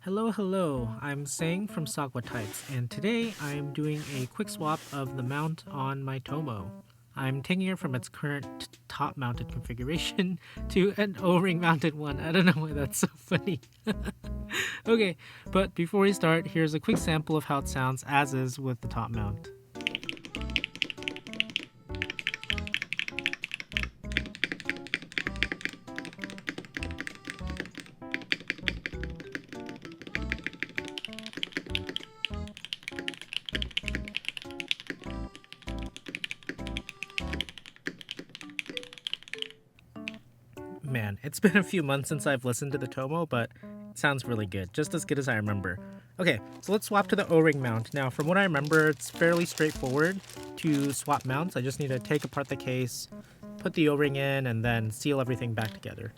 Hello, hello, I'm Sang from Sagwa Types, and today I'm doing a quick swap of the mount on my Tomo. I'm taking it from its current top-mounted configuration to an O-ring mounted one. I don't know why that's so funny. Okay, but before we start, here's a quick sample of how it sounds as is with the top mount. Man, it's been a few months since I've listened to the Tomo, but it sounds really good, just as good as I remember. Okay, so let's swap to the O-ring mount. Now, from what I remember, it's fairly straightforward to swap mounts. I just need to take apart the case, put the O-ring in, and then seal everything back together.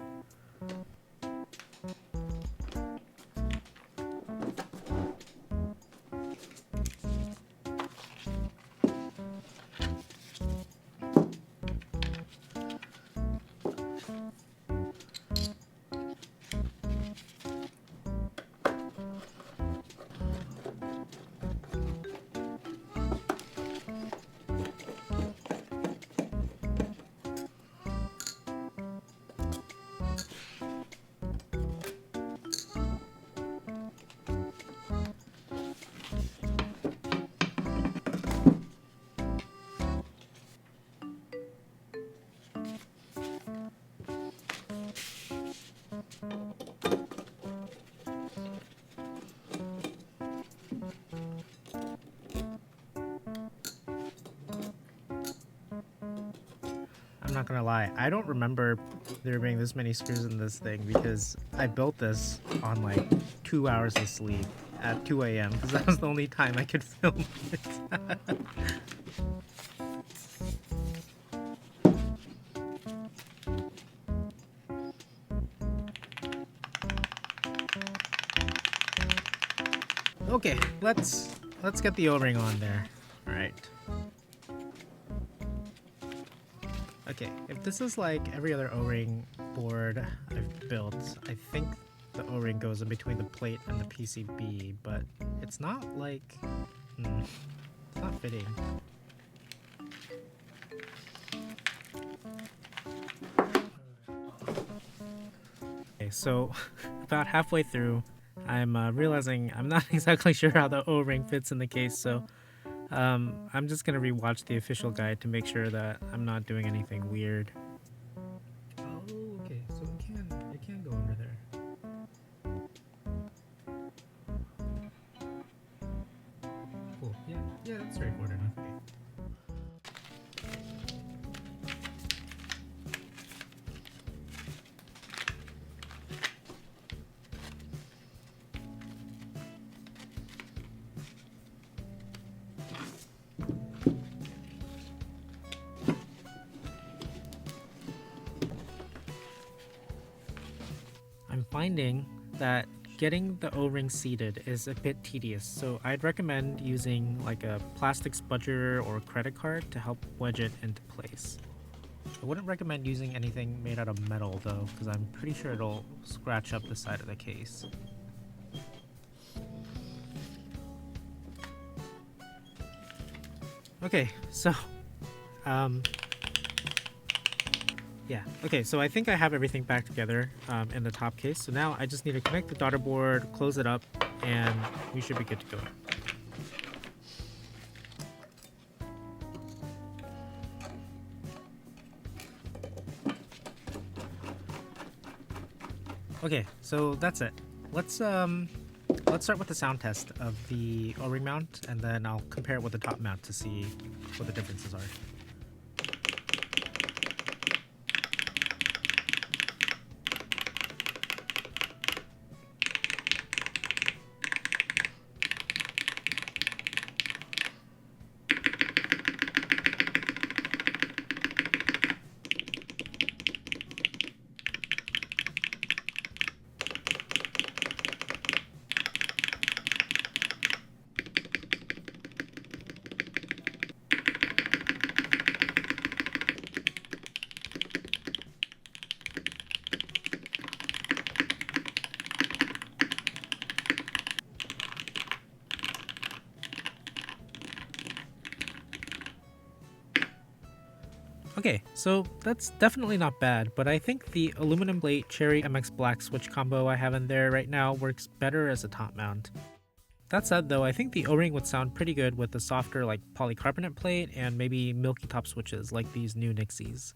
I'm not gonna lie, I don't remember there being this many screws in this thing because I built this on like 2 hours of sleep at 2 a.m. because that was the only time I could film it. Okay, let's get the O-ring on there. All right. Okay, if this is like every other O-ring board I've built, I think the O-ring goes in between the plate and the PCB, but it's not like, it's not fitting. Okay, so about halfway through, I'm realizing I'm not exactly sure how the O-ring fits in the case, so I'm just gonna rewatch the official guide to make sure that I'm not doing anything weird. Oh, okay, so it can go under there. Cool. Yeah, that's straightforward enough. Okay. I'm finding that getting the O-ring seated is a bit tedious, so I'd recommend using like a plastic spudger or credit card to help wedge it into place. I wouldn't recommend using anything made out of metal though, because I'm pretty sure it'll scratch up the side of the case. Okay, so yeah, okay, so I think I have everything back together in the top case. So now I just need to connect the daughter board, close it up, and we should be good to go. Okay, so that's it. Let's start with the sound test of the O-ring mount, and then I'll compare it with the top mount to see what the differences are. Okay, so that's definitely not bad, but I think the aluminum plate cherry MX black switch combo I have in there right now works better as a top mount. That said though, I think the O-ring would sound pretty good with a softer like polycarbonate plate and maybe milky top switches like these new Nixies.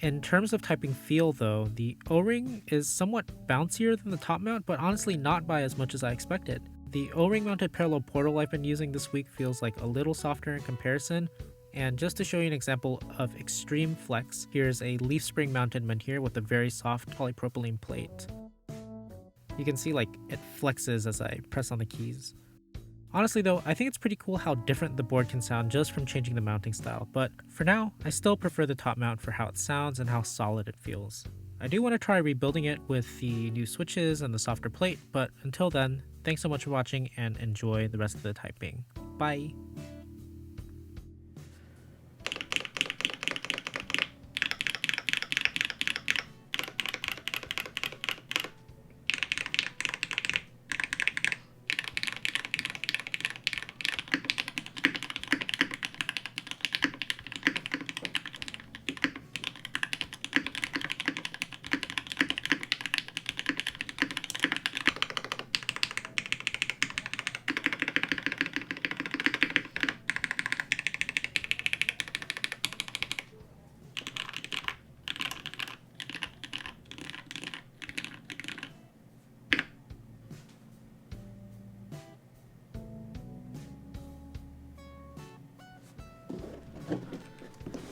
In terms of typing feel though, the O-ring is somewhat bouncier than the top mount, but honestly not by as much as I expected. The O-ring mounted parallel portal I've been using this week feels like a little softer in comparison, and just to show you an example of extreme flex, here's a leaf spring mounted Menhir with a very soft polypropylene plate. You can see like it flexes as I press on the keys. Honestly though, I think it's pretty cool how different the board can sound just from changing the mounting style, but for now, I still prefer the top mount for how it sounds and how solid it feels. I do want to try rebuilding it with the new switches and the softer plate, but until then, thanks so much for watching and enjoy the rest of the typing. Bye!